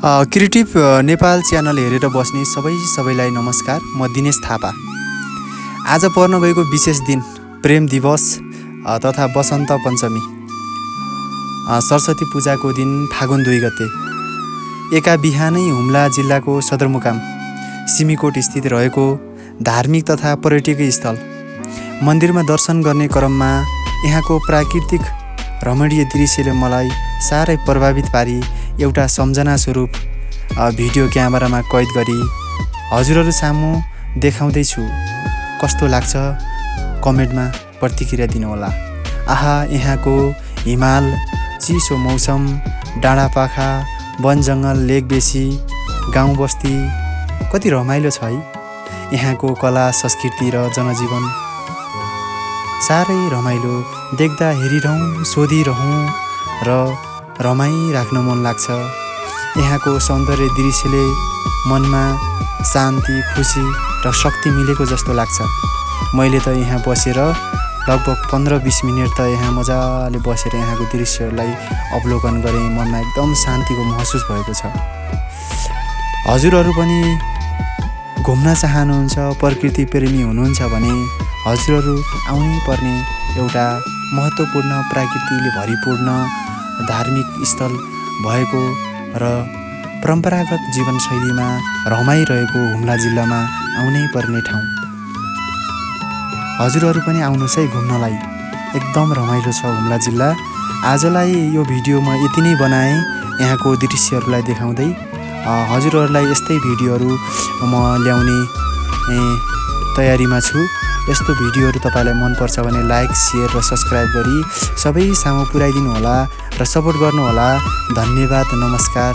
Creative Nepal channel हेरेर बस्ने सबैलाई नमस्कार। म दिनेशथापा। आज पर्न गएको विशेष दिन प्रेम दिवस तथा वसन्त पञ्चमी सरस्वती पूजाको दिन फागुन 2 गते एका बिहानै हुम्ला जिल्लाको सदरमुकाम सिमीकोट स्थित रहेको धार्मिक तथा पर्यटकीय स्थल मन्दिरमा दर्शन गर्ने क्रममा यहाँको प्राकृतिक रमणीय दृश्यले मलाई साह्रै प्रभावित पारी एउटा सम्झना स्वरूप भिडियो क्यामेरामा कैद गरी हजुरहरू सामु देखाउँदैछु। कस्तो लाग्छ कमेन्टमा प्रतिक्रिया दिनुहोला। आहा, यहाँको हिमाल, चिसो मौसम, डाँडापाखा, वन जङ्गल, लेक बेसी, गाउँ बस्ती कति रमाइलो छ है। यहाँको कला संस्कृति र जनजीवन साह्रै रमाइलो। देख्दा हेरिरहँ, सोधिरहँ र रमाइराख्न मन लाग्छ। यहाँको सौन्दर्य दृश्यले मनमा शान्ति, खुसी र शक्ति मिलेको जस्तो लाग्छ। मैले त यहाँ बसेर लगभग 15-20 मिनट त यहाँ मजाले बसेर यहाँको दृश्यलाई अवलोकन गरेँ। मनमा एकदम शान्तिको महसुस भएको छ। हजुरहरू पनि घुम्न चाहनुहुन्छ, प्रकृति प्रेमी हुनुहुन्छ भने हजुरहरू आउनै पर्ने एउटा महत्त्वपूर्ण प्राकृतिकले भरिपूर्ण धार्मिक स्थल भएको र परम्परागत जीवनशैलीमा रमाइरहेको हुम्ला जिल्लामा आउनै पर्ने ठाउँ। हजुरहरू पनि आउनुहोस् है घुम्नलाई। एकदम रमाइलो छ हुम्ला जिल्ला। आजलाई यो भिडियो म यति नै बनाएँ यहाँको दृश्यहरूलाई देखाउँदै। हजुरहरूलाई यस्तै भिडियोहरू म ल्याउने तयारीमा छु। यस्तो भिडियोहरू तपाईँलाई मनपर्छ भने लाइक, सेयर र सब्सक्राइब गरी सबै सामु पुर्याइदिनु होला र सपोर्ट गर्नुहोला। धन्यवाद, नमस्कार।